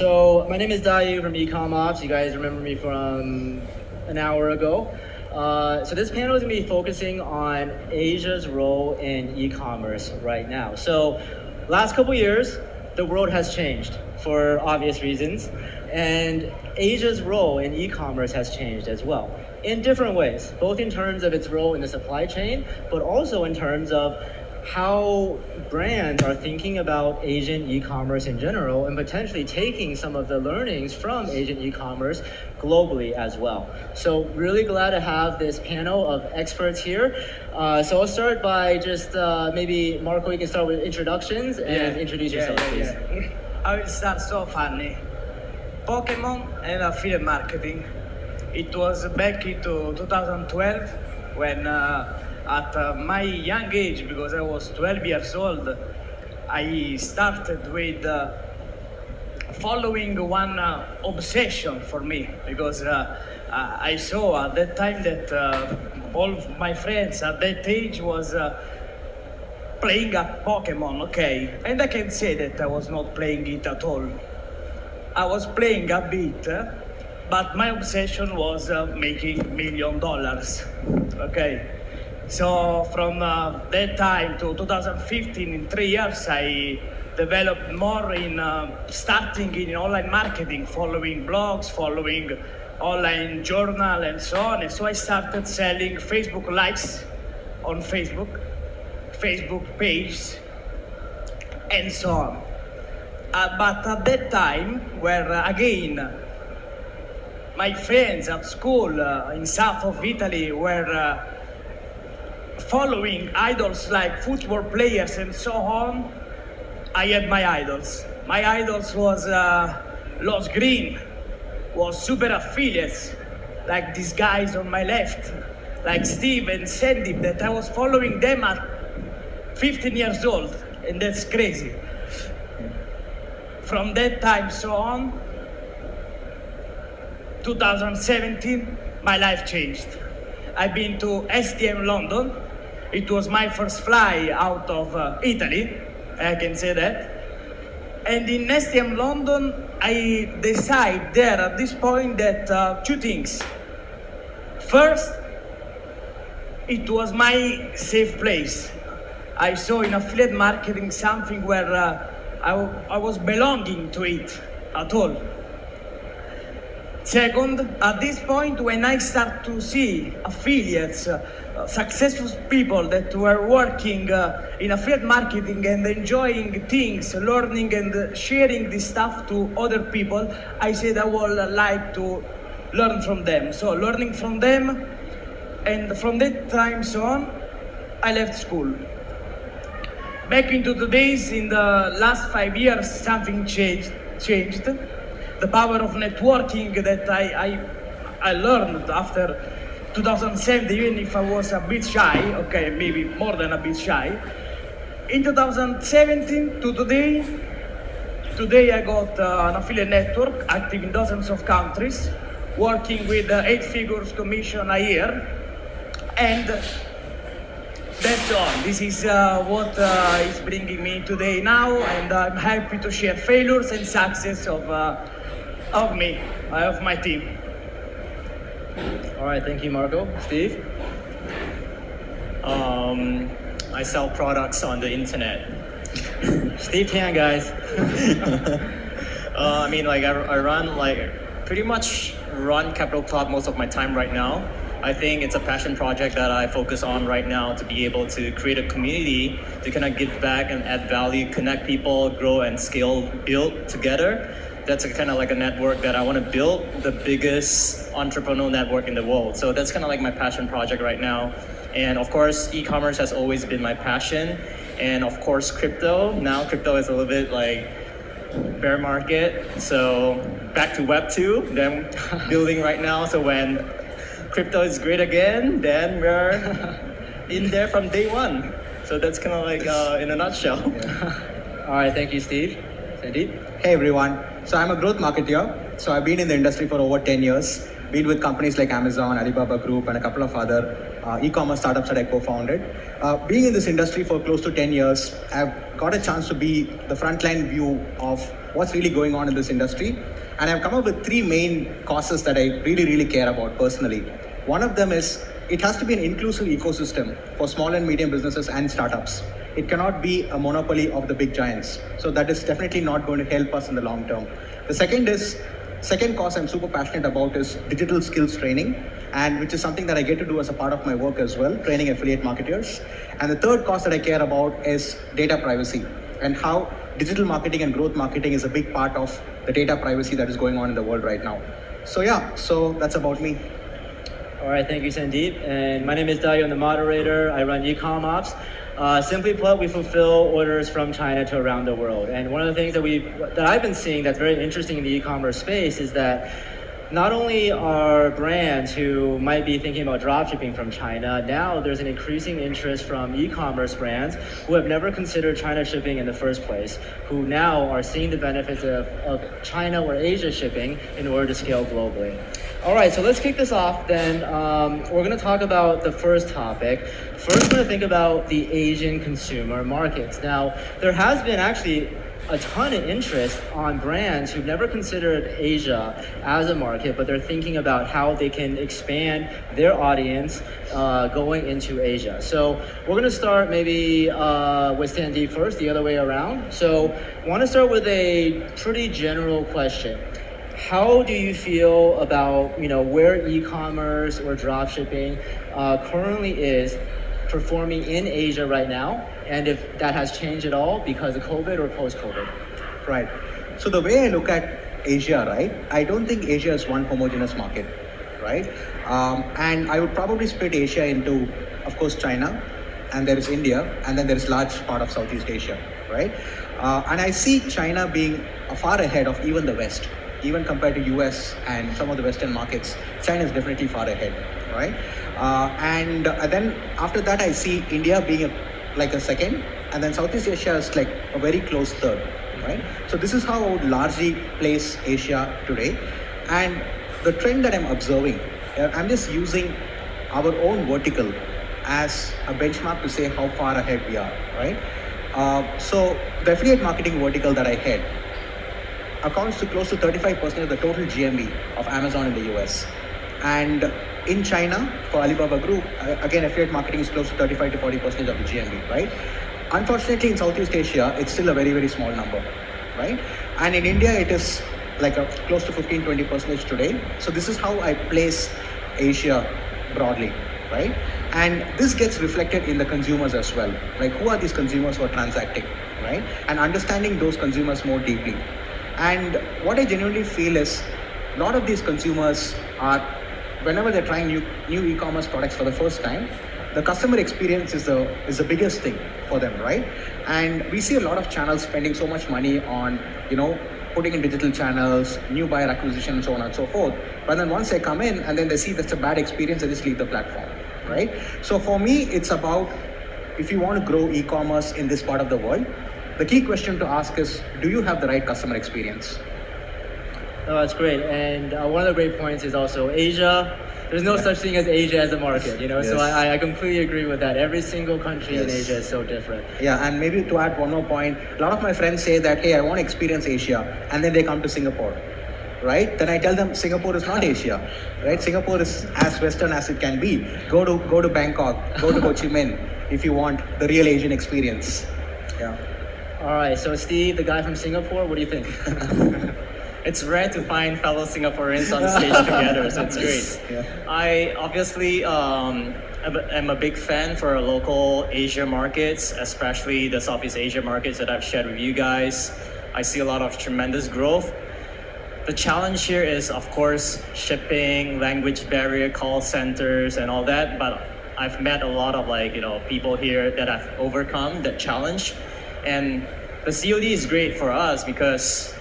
So my name is Dayu from Ecommerce. You guys remember me from an hour ago. So this panel is going to be focusing on Asia's role in e-commerce right now. So last couple years, the world has changed for obvious reasons, and Asia's role in e-commerce has changed as well in different ways, both in terms of its role in the supply chain, but also in terms of how brands are thinking about Asian e-commerce in general and potentially taking some of the learnings from Asian e-commerce globally as well. So really glad to have this panel of experts here. So I'll start by just maybe Marco, you can start with introductions and introduce yourself, please. I will start so funny. Pokemon and affiliate marketing. It was back into 2012 when at my young age, because I was 12 years old, I started with following one obsession for me, because I saw at that time that all of my friends at that age was playing a Pokemon, okay, and I can say that I was not playing it at all. I was playing a bit, but my obsession was making $1 million, okay. So from that time to 2015, in 3 years, I developed more in starting in online marketing, following blogs, following online journal and so on. And so I started selling Facebook likes on Facebook pages, and so on. But at that time, where again, my friends at school in south of Italy were following idols like football players and so on, I had my idols. My idols was Los Green, was super affiliates, like these guys on my left, like Steve and Sandy, that I was following them at 15 years old, and that's crazy. From that time so on, 2017, my life changed. I've been to STM London. It was my first fly out of Italy, I can say that. And in STM London, I decided there at this point that two things. First, it was my safe place. I saw in affiliate marketing something where I was belonging to it at all. Second, at this point, when I start to see affiliates, successful people that were working in affiliate marketing and enjoying things, learning and sharing this stuff to other people, I said I would like to learn from them. So learning from them, and from that time so on, I left school. Back into the days, in the last 5 years, something changed. The power of networking that I learned after 2007, even if I was a bit shy, okay, maybe more than a bit shy. In 2017 to today I got an affiliate network active in dozens of countries, working with 8 figures commission a year, and that's all. This is what is bringing me today now, and I'm happy to share failures and success of me, of my team. All right, thank you, Marco. Steve? I sell products on the internet. Steve Tan, guys. I mean, like I run, like pretty much run Capital Club most of my time right now. I think it's a passion project that I focus on right now, to be able to create a community to kind of give back and add value, connect people, grow and scale, build together. That's kind of like a network that I want to build, the biggest entrepreneurial network in the world. So that's kind of like my passion project right now. And of course, e-commerce has always been my passion. And of course, crypto. Now crypto is a little bit like bear market. So back to Web 2, then building right now. So when crypto is great again, then we're in there from day one. So that's kind of like in a nutshell. All right, thank you, Steve. Sandy? Hey everyone, so I'm a growth marketer. So I've been in the industry for over 10 years, been with companies like Amazon, Alibaba Group, and a couple of other e-commerce startups that I co-founded. Being in this industry for close to 10 years, I've got a chance to be the frontline view of what's really going on in this industry. And I've come up with three main causes that I really, really care about personally. One of them is it has to be an inclusive ecosystem for small and medium businesses and startups. It cannot be a monopoly of the big giants. So that is definitely not going to help us in the long term. The second cause I'm super passionate about is digital skills training, and which is something that I get to do as a part of my work as well, training affiliate marketers. And the third cause that I care about is data privacy and how digital marketing and growth marketing is a big part of the data privacy that is going on in the world right now. So yeah, so that's about me. All right, thank you, Sandeep. And my name is Dayo, I'm the moderator. I run Ecommerce. Simply put, we fulfill orders from China to around the world. And one of the things that I've been seeing that's very interesting in the e-commerce space is that not only are brands who might be thinking about dropshipping from China, now there's an increasing interest from e-commerce brands who have never considered China shipping in the first place, who now are seeing the benefits of China or Asia shipping in order to scale globally. All right, so let's kick this off then. We're going to talk about the first topic. First, we're going to think about the Asian consumer markets. Now, there has been actually a ton of interest on brands who've never considered Asia as a market, but they're thinking about how they can expand their audience going into Asia. So we're going to start maybe with Sandeep first, the other way around. So I want to start with a pretty general question. How do you feel about where e-commerce or dropshipping currently is performing in Asia right now, and if that has changed at all because of COVID or post-COVID? Right. So the way I look at Asia, right, I don't think Asia is one homogeneous market, right? And I would probably split Asia into, of course, China, and there is India, and then there is large part of Southeast Asia, right? And I see China being far ahead of even the West. Even compared to US and some of the Western markets, China is definitely far ahead, right? And then after that, I see India being like a second, and then Southeast Asia is like a very close third, right? So this is how I would largely place Asia today. And the trend that I'm observing, I'm just using our own vertical as a benchmark to say how far ahead we are, right? So the affiliate marketing vertical that I head accounts to close to 35% of the total GMV of Amazon in the US. And in China, for Alibaba Group, again, affiliate marketing is close to 35 to 40% of the GMV, right? Unfortunately, in Southeast Asia, it's still a very, very small number, right? And in India, it is like close to 15, 20% today. So this is how I place Asia broadly, right? And this gets reflected in the consumers as well. Like, who are these consumers who are transacting, right? And understanding those consumers more deeply. And what I genuinely feel is a lot of these consumers are, whenever they're trying new e-commerce products for the first time, the customer experience is the biggest thing for them, right? And we see a lot of channels spending so much money on, putting in digital channels, new buyer acquisition, and so on and so forth. But then once they come in and then they see that's a bad experience, they just leave the platform, right? So for me, it's about, if you want to grow e-commerce in this part of the world, the key question to ask is, do you have the right customer experience? Oh, that's great. And one of the great points is also Asia. There's no such thing as Asia as a market, Yes. So I completely agree with that. Every single country in Asia is so different. Yeah, and maybe to add one more point, a lot of my friends say that, hey, I want to experience Asia, and then they come to Singapore, right? Then I tell them Singapore is not Asia, right? Singapore is as Western as it can be. Go to Bangkok, go to Ho Chi Minh if you want the real Asian experience. Yeah. All right, so Steve, the guy from Singapore, what do you think? It's rare to find fellow Singaporeans on the stage together, so it's great. Yeah. I obviously am a big fan for local Asia markets, especially the Southeast Asia markets that I've shared with you guys. I see a lot of tremendous growth. The challenge here is, of course, shipping, language barrier, call centers, and all that. But I've met a lot of people here that have overcome that challenge. And the COD is great for us because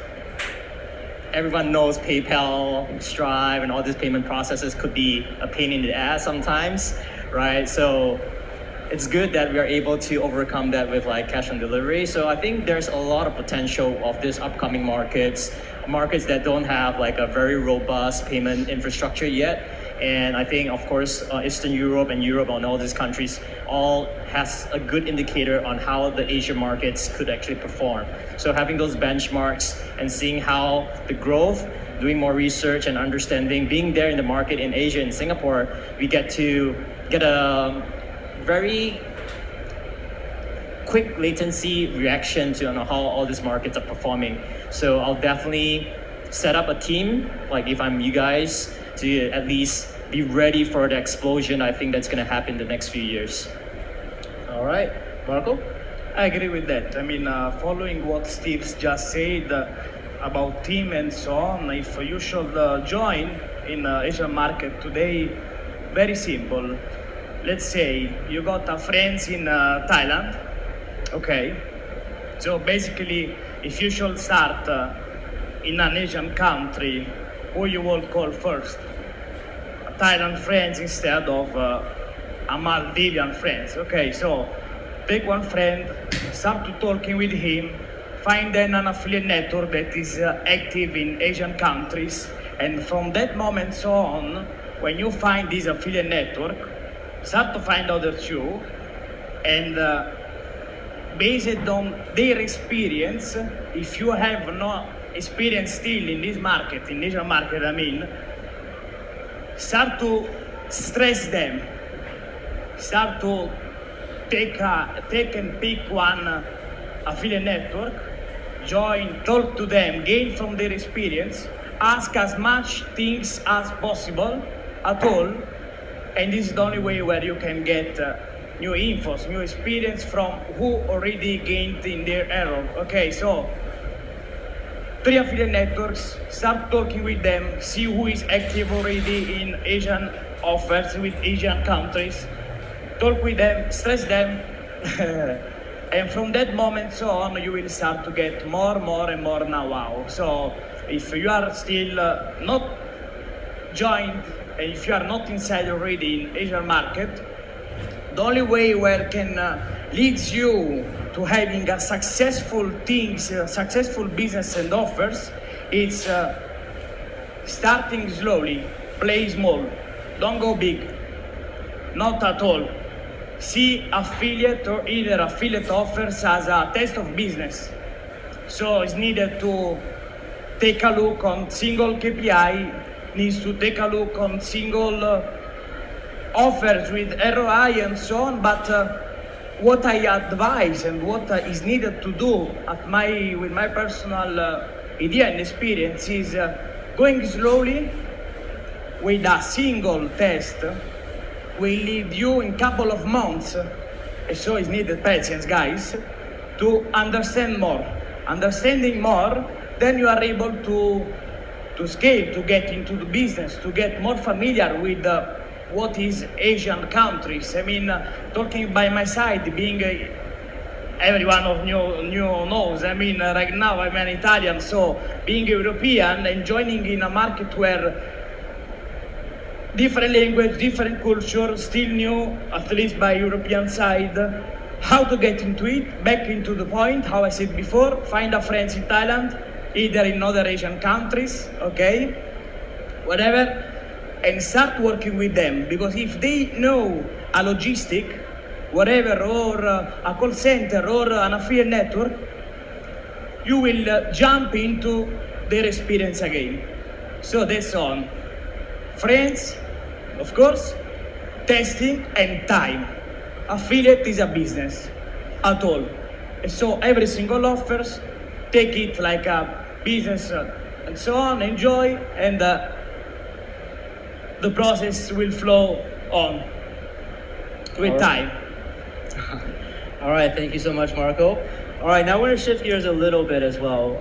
everyone knows PayPal, Stripe, and all these payment processes could be a pain in the ass sometimes, right? So it's good that we are able to overcome that with cash on delivery. So I think there's a lot of potential of these upcoming markets that don't have a very robust payment infrastructure yet. And I think, of course, Eastern Europe and Europe and all these countries all has a good indicator on how the Asian markets could actually perform. So having those benchmarks and seeing how the growth, doing more research and understanding, being there in the market in Asia and Singapore, we get to get a very quick latency reaction to how all these markets are performing. So I'll definitely set up a team, like if I'm you guys, to at least be ready for the explosion I think that's going to happen in the next few years. All right, Marco? I agree with that. I mean, following what Steve's just said about team and so on, if you should join in Asian market today, very simple. Let's say you got a friends in Thailand, okay? So basically, if you should start in an Asian country, who you will call first? A Thailand friends instead of a Maldivian friends. Okay, so take one friend, start to talking with him, find then an affiliate network that is active in Asian countries, and from that moment so on, when you find this affiliate network, start to find other two, and based on their experience, if you have no experience still in this market, in Asian market, I mean, start to stress them, start to take and pick one affiliate network, join, talk to them, gain from their experience, ask as much things as possible at all, and this is the only way where you can get new infos, new experience from who already gained in their error. Okay, so 3 affiliate networks, start talking with them, see who is active already in Asian offers with Asian countries, talk with them, stress them, and from that moment so on, you will start to get more and more know-how. So if you are still not joined, and if you are not inside already in Asian market, the only way where can leads you to having a successful things, successful business and offers, is starting slowly, play small, don't go big, not at all. See affiliate or either affiliate offers as a test of business. So it's needed to take a look on single KPI, needs to take a look on single offers with ROI and so on, but what I advise and what is needed to do with my personal idea and experience is going slowly with a single test will lead you in couple of months, and so it's needed patience, guys, to understand more. Understanding more, then you are able to scale, to get into the business, to get more familiar with what is Asian countries. I mean, talking by my side, being everyone of you knows, I mean, right now I'm an Italian, so being European and joining in a market where different language, different culture, still new, at least by European side, how to get into it, back into the point, how I said before, find a friends in Thailand, either in other Asian countries, okay, whatever, and start working with them, because if they know a logistic, whatever, or a call center or an affiliate network, you will jump into their experience again. So that's on. Friends, of course, testing and time. Affiliate is a business at all. And so every single offers, take it like a business and so on, enjoy, and the process will flow on with time. All right, thank you so much, Marco. All right, now we're going to shift gears a little bit as well.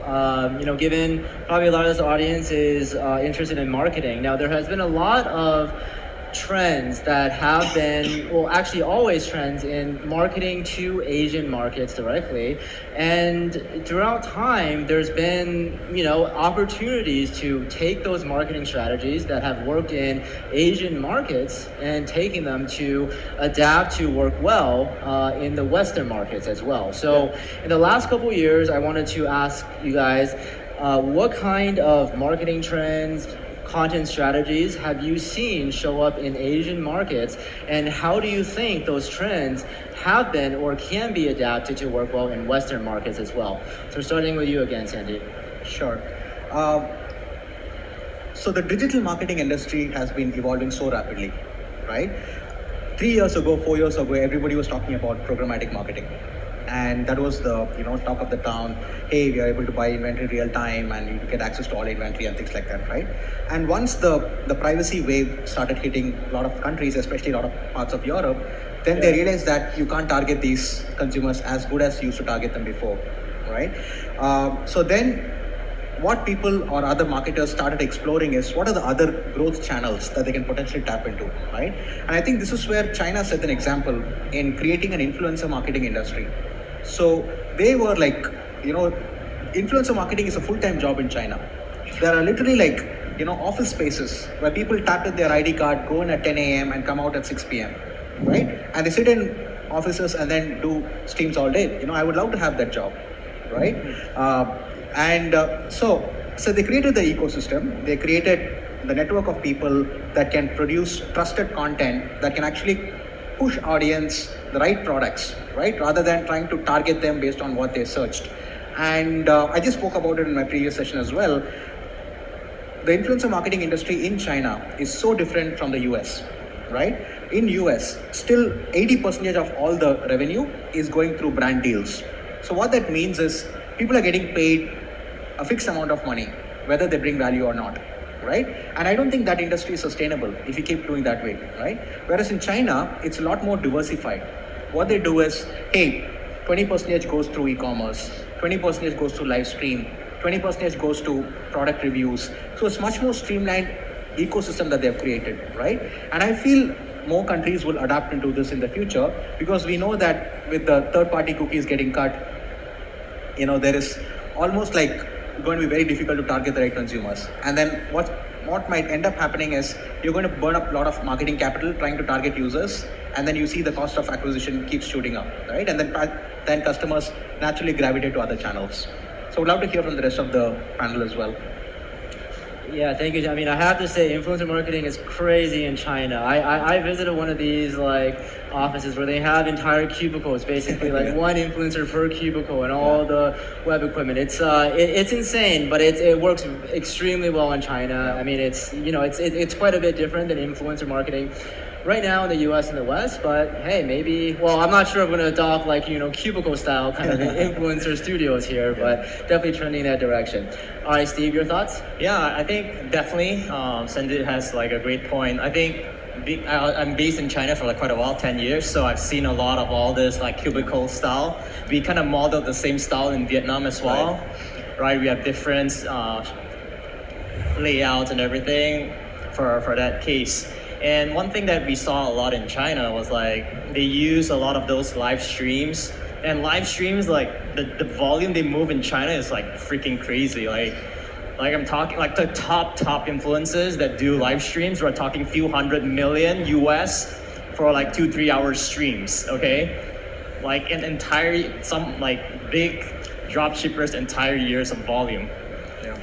Given probably a lot of this audience is interested in marketing. Now, there has been a lot of trends that have been, well, actually always trends in marketing to Asian markets directly. And throughout time, there's been, opportunities to take those marketing strategies that have worked in Asian markets and taking them to adapt to work well in the Western markets as well. So in the last couple of years, I wanted to ask you guys, what kind of marketing trends, content strategies have you seen show up in Asian markets, and how do you think those trends have been or can be adapted to work well in Western markets as well? So starting with you again, Sandy. Sure. So the digital marketing industry has been evolving so rapidly, right? 3 years ago, 4 years ago, everybody was talking about programmatic marketing. And that was the talk of the town. Hey, we are able to buy inventory real time and you get access to all inventory and things like that, right? And once the privacy wave started hitting a lot of countries, especially a lot of parts of Europe, then they realized that you can't target these consumers as good as you used to target them before, right? So then what people or other marketers started exploring is what are the other growth channels that they can potentially tap into, right? And I think this is where China set an example in creating an influencer marketing industry. So they were like, influencer marketing is a full-time job in China. There are literally like, office spaces where people tap in their ID card, go in at 10 a.m. and come out at 6 p.m., right? And they sit in offices and then do streams all day. I would love to have that job, right? So they created the ecosystem. They created the network of people that can produce trusted content that can actually push audience the right products, right? Rather than trying to target them based on what they searched. And I just spoke about it in my previous session as well. The influencer marketing industry in China is so different from the US, right? In US, still 80% of all the revenue is going through brand deals. So what that means is people are getting paid a fixed amount of money, whether they bring value or not, right? And I don't think that industry is sustainable if you keep doing that way, right? Whereas in China, it's a lot more diversified. What they do is, hey, 20% goes through e-commerce, 20% goes through live stream, 20% goes to product reviews. So it's much more streamlined ecosystem that they've created, right? And I feel more countries will adapt into this in the future because we know that with the third-party cookies getting cut, there is almost like going to be very difficult to target the right consumers. And then what might end up happening is you're going to burn up a lot of marketing capital trying to target users, and then you see the cost of acquisition keeps shooting up, right? And then customers naturally gravitate to other channels. So we'd love to hear from the rest of the panel as well. Yeah, thank you. I mean, I have to say, influencer marketing is crazy in China. I visited one of these like offices where they have entire cubicles, basically like one influencer per cubicle and all the web equipment. It's insane, but it works extremely well in China. I mean, it's quite a bit different than influencer marketing right now in the U.S. and the West. But hey, maybe. Well, I'm not sure if we're going to adopt like cubicle style kind of influencer studios here, but definitely trending in that direction. All right, Steve, your thoughts? Yeah, I think definitely Sanjit has like a great point. I think I'm based in China for like quite a while, 10 years, so I've seen a lot of all this like cubicle style. We kind of modeled the same style in Vietnam as well, right? We have different layouts and everything for that case. And one thing that we saw a lot in China was like they use a lot of those live streams. And live streams, like the volume they move in China is like freaking crazy. Like I'm talking like the top influencers that do live streams. We're talking few hundred million US for like 2-3 hour streams. Okay, like some like big drop shippers entire years of volume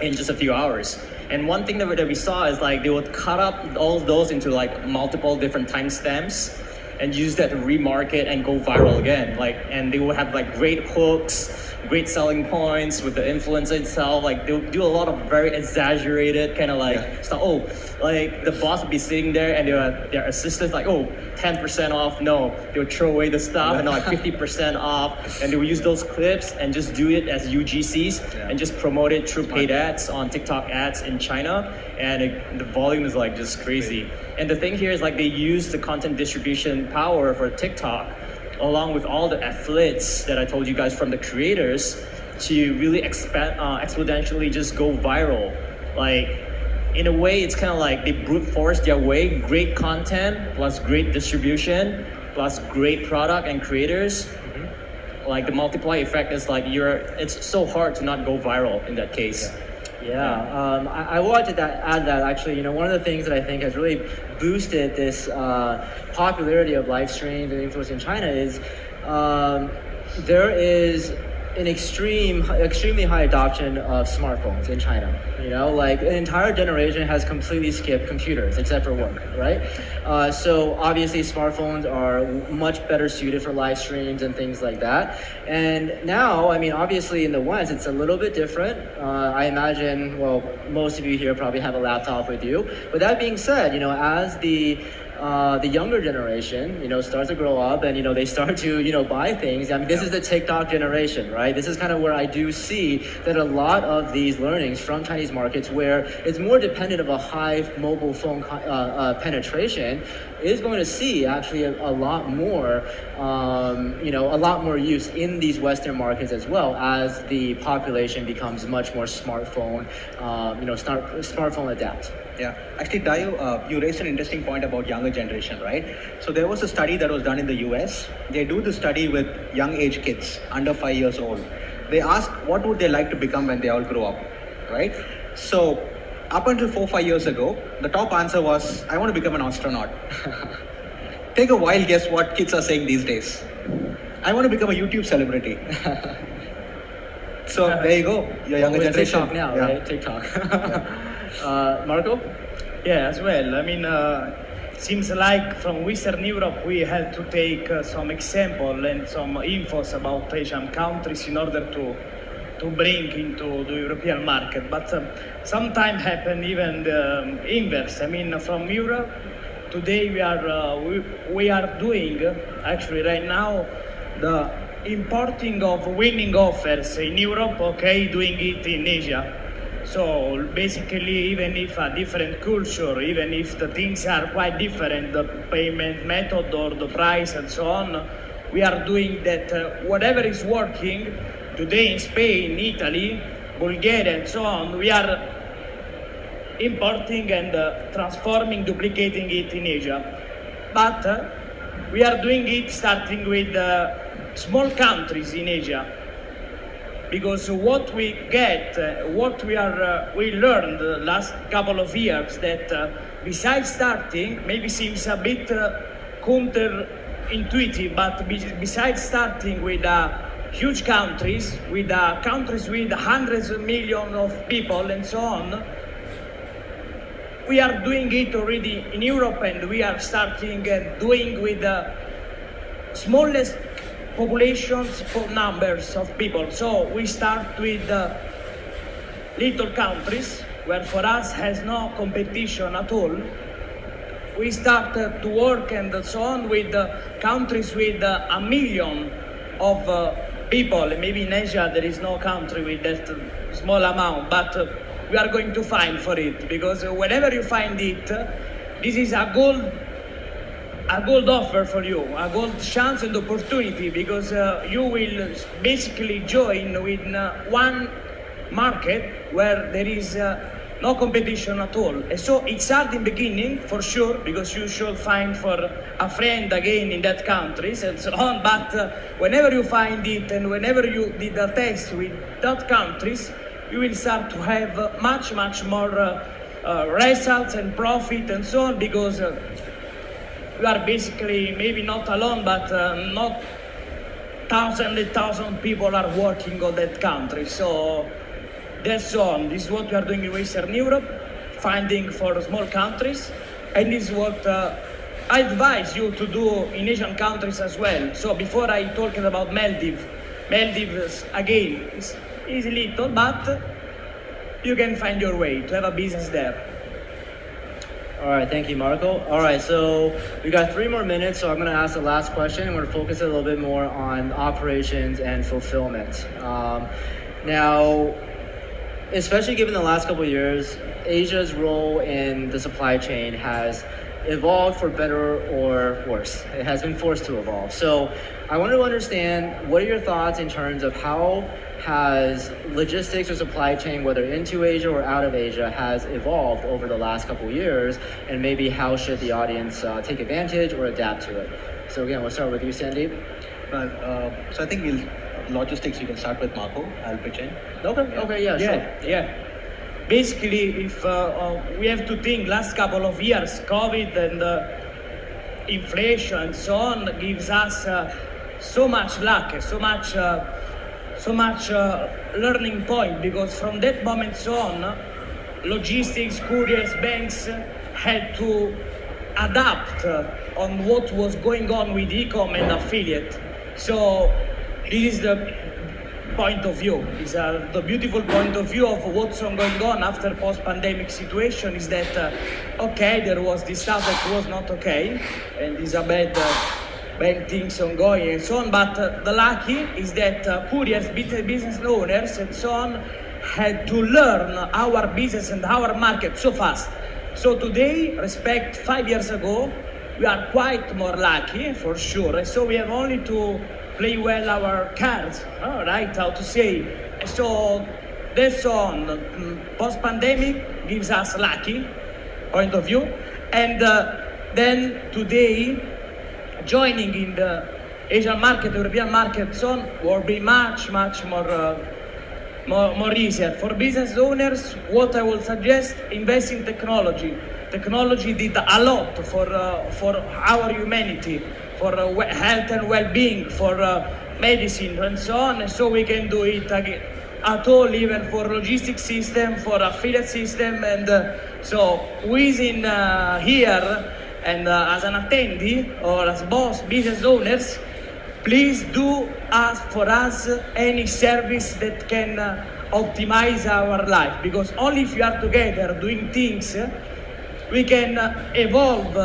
in just a few hours. And one thing that we saw is like they would cut up all those into like multiple different timestamps and use that to remarket and go viral again. And they would have like great hooks, great selling points with the influencer itself. Like they'll do a lot of very exaggerated kind of like stuff. Oh, like the boss would be sitting there and their assistants like, oh, 10% off. No, they would throw away the stuff and like 50% off. And they would use those clips and just do it as UGCs and just promote it through paid ads on TikTok ads in China. And the volume is like just crazy. And the thing here is like they use the content distribution power for TikTok along with all the affiliates that I told you guys from the creators to really exponentially just go viral. Like in a way, it's kind of like they brute force their way, great content plus great distribution plus great product and creators. Like the multiply effect is like it's so hard to not go viral in that case. Yeah, I wanted to add that actually, one of the things that I think has really boosted this popularity of live streams and influence in China is there is an extremely high adoption of smartphones in China. You know, like an entire generation has completely skipped computers except for work, right? So obviously smartphones are much better suited for live streams and things like that. And now, I mean, obviously in the West, it's a little bit different. I imagine, well, most of you here probably have a laptop with you. But that being said, you know, as the younger generation, you know, starts to grow up and, you know, they start to, you know, buy things. I mean, this is the TikTok generation, right? This is kind of where I do see that a lot of these learnings from Chinese markets where it's more dependent of a high mobile phone penetration is going to see actually a lot more, you know, a lot more use in these Western markets as well as the population becomes much more smartphone, you know, smartphone adapt. Yeah, actually, Dayo, you raised an interesting point about younger generation, right? So there was a study that was done in the US. They do the study with young age kids, under 5 years old. They ask what would they like to become when they all grow up, right? So up until 4-5 years ago, the top answer was, I want to become an astronaut. Take a wild guess what kids are saying these days. I want to become a YouTube celebrity. So there you go, your younger With generation. TikTok now, Yeah. right? TikTok. Marco? Yeah, as well. I mean, seems like from Western Europe we had to take some example and some infos about Asian countries in order to bring into the European market. But sometimes happen even the inverse. I mean, from Europe today we are doing actually right now the importing of winning offers in Europe. Okay, doing it in Asia. So basically, even if a different culture, even if the things are quite different, the payment method or the price and so on, we are doing that. Whatever is working today in Spain, Italy, Bulgaria, and so on, we are importing and transforming, duplicating it in Asia. But we are doing it starting with small countries in Asia. Because what we get, what we learned the last couple of years, that besides starting, maybe seems a bit counterintuitive, but besides starting with huge countries, with countries with hundreds of millions of people and so on, we are doing it already in Europe, and we are starting doing with the smallest populations for numbers of people. So we start with little countries where for us has no competition at all. We start to work and so on with countries with 1 million of people. Maybe in Asia there is no country with that small amount, but we are going to find for it, because whenever you find it, this is a gold offer for you, a gold chance and opportunity, because you will basically join with one market where there is no competition at all. And so it's hard in beginning, for sure, because you should find for a friend again in that countries and so on, but whenever you find it and whenever you did a test with that countries, you will start to have much more results and profit and so on, because you are basically maybe not alone, but not thousand people are working on that country. So that's on. This is what we are doing in Western Europe, finding for small countries, and this is what I advise you to do in Asian countries as well. So before I talked about Maldives again is little, but you can find your way to have a business there. All right, thank you, Marco. All right, so we got 3 more minutes, so I'm going to ask the last question, and we're going to focus a little bit more on operations and fulfillment. Now, especially given the last couple of years, Asia's role in the supply chain has evolved for better or worse. It has been forced to evolve. So I wanted to understand, what are your thoughts in terms of how has logistics or supply chain, whether into Asia or out of Asia, has evolved over the last couple of years, and maybe how should the audience take advantage or adapt to it? So again, we'll start with you, Sandeep. So I think logistics, you can start with Marco. I'll pitch in. Okay, yeah, sure. Yeah. Basically, if we have to think, last couple of years, COVID and inflation and so on gives us so much luck, so much learning point, because from that moment on, logistics, couriers, banks had to adapt on what was going on with e-com and affiliate. So this is the point of view. Is the beautiful point of view of what's going on after post-pandemic situation is that okay, there was this stuff that was not okay, and these are bad things ongoing and so on. But the lucky is that couriers, business owners, and so on had to learn our business and our market so fast. So today, respect 5 years ago, we are quite more lucky for sure. And so we have only to play well our cards, right? How to say? So that's on. Post-pandemic gives us lucky point of view, and then today joining in the Asian market, European market, so on will be much more easier for business owners. What I will suggest: invest in technology. Technology did a lot for our humanity, for health and well-being, for medicine and so on, and so we can do it again at all, even for logistics system, for affiliate system, and so within here, and as an attendee or as boss business owners, please do ask for us any service that can optimize our life, because only if we are together doing things, we can evolve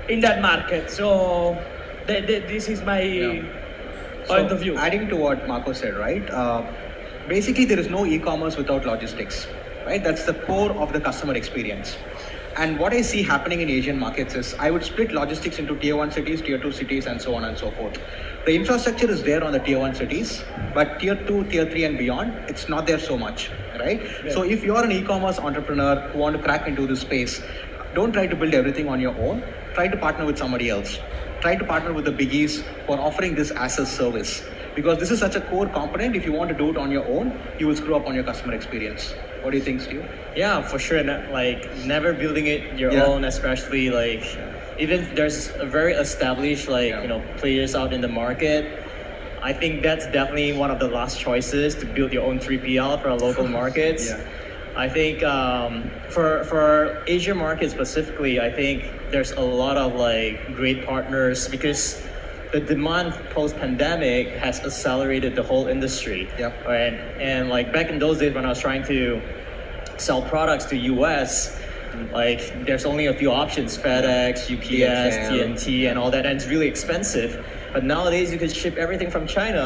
in that market. So this is my point of view. Adding to what Marco said, right? Basically, there is no e-commerce without logistics, right? That's the core of the customer experience. And what I see happening in Asian markets is I would split logistics into tier 1 cities, tier 2 cities, and so on and so forth. The infrastructure is there on the tier 1 cities, but tier 2, tier 3 and beyond, it's not there so much, right? Yeah. So if you're an e-commerce entrepreneur who want to crack into this space, don't try to build everything on your own. Try to partner with somebody else. Try to partner with the biggies who are offering this as a service. Because this is such a core component. If you want to do it on your own, you will screw up on your customer experience. What do you think, Steve? Yeah, for sure. Like never building it your own, especially like even if there's a very established players out in the market. I think that's definitely one of the last choices, to build your own 3PL for our local markets. I think for Asia market specifically, I think there's a lot of great partners, because the demand post-pandemic has accelerated the whole industry. Right? And back in those days when I was trying to sell products to US, there's only a few options: FedEx, UPS, TNT, and all that, and it's really expensive. But nowadays you can ship everything from China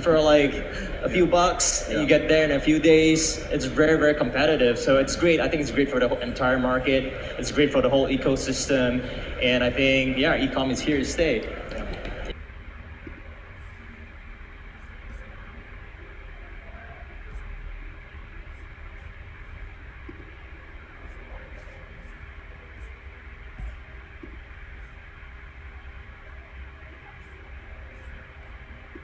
for a few bucks. You get there in a few days. It's very, very competitive. So it's great. I think it's great for the entire market. It's great for the whole ecosystem. And I think, e-com is here to stay.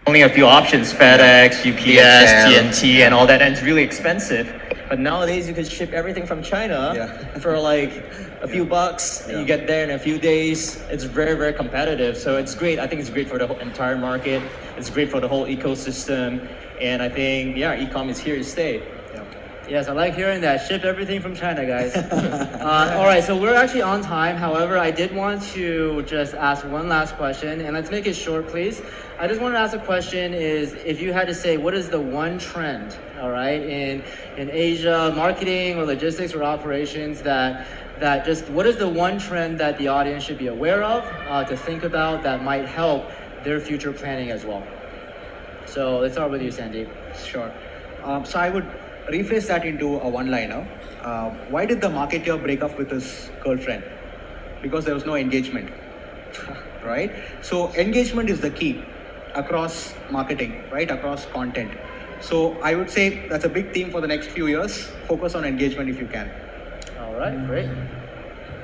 Only a few options: FedEx, UPS, TNT, and all that, and it's really expensive. But nowadays you can ship everything from China for a few bucks. You get there in a few days. It's very, very competitive. So it's great. I think it's great for the entire market. It's great for the whole ecosystem. And I think, e-com is here to stay. Yes, I like hearing that. Ship everything from China, guys. All right, so we're actually on time. However, I did want to just ask one last question, and let's make it short, please. I just wanted to ask a question is, if you had to say, what is the one trend, all right, in Asia, marketing or logistics or operations what is the one trend that the audience should be aware of, to think about, that might help their future planning as well? So let's start with you, Sandeep. Sure. So I would rephrase that into a one-liner. Why did the marketer break up with his girlfriend? Because there was no engagement, right? So engagement is the key across marketing, right? Across content. So I would say that's a big theme for the next few years. Focus on engagement if you can. All right, great.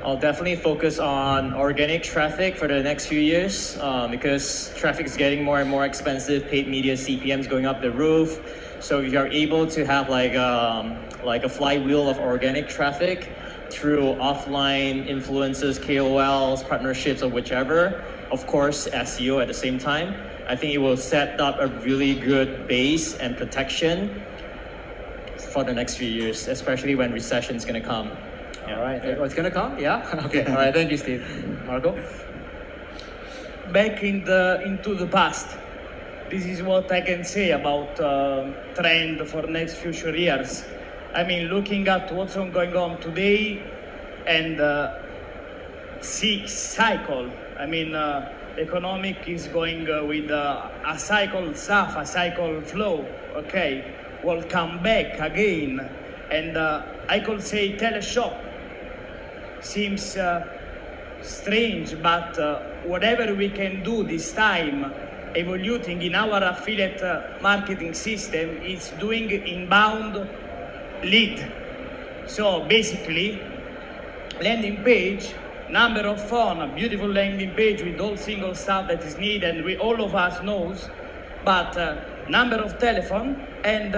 I'll definitely focus on organic traffic for the next few years, because traffic is getting more and more expensive. Paid media CPMs going up the roof. So if you're able to have a flywheel of organic traffic through offline influencers, KOLs, partnerships, or whichever, of course SEO at the same time, I think it will set up a really good base and protection for the next few years, especially when recession is going to come. All right. Oh, it's gonna come? Yeah. Okay. All right. Thank you, Steve. Marco. Back into the past. This is what I can say about trend for next future years. I mean, looking at what's going on today and see cycle. I mean, economic is going with a cycle stuff, a cycle flow. Okay, will come back again, and I could say teleshop seems strange, but whatever we can do this time, evolving in our affiliate marketing system, is doing inbound lead. So basically, landing page, number of phone, a beautiful landing page with all single stuff that is needed, and we all of us knows, but number of telephone and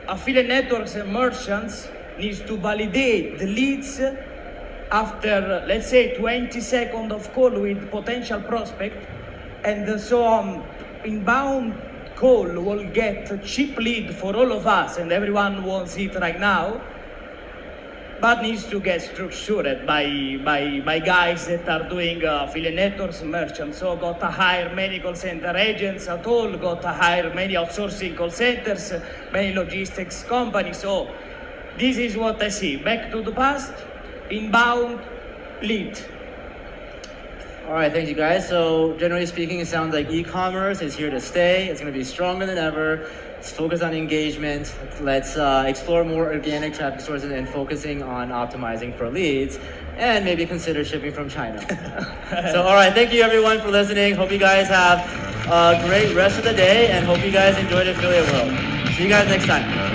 affiliate networks and merchants needs to validate the leads after, let's say, 20 seconds of call with potential prospect, and so on. Inbound call will get cheap lead for all of us, and everyone wants it right now, but needs to get structured by guys that are doing affiliate networks, merchants. So got to hire many call center agents at all, got to hire many outsourcing call centers, many logistics companies. So this is what I see. Back to the past, inbound lead. All right, thank you guys. So generally speaking, it sounds like e-commerce is here to stay. It's going to be stronger than ever. Let's focus on engagement. Let's explore more organic traffic sources and focusing on optimizing for leads, and maybe consider shipping from China. So all right, thank you everyone for listening. Hope you guys have a great rest of the day, and hope you guys enjoyed Affiliate World. See you guys next time.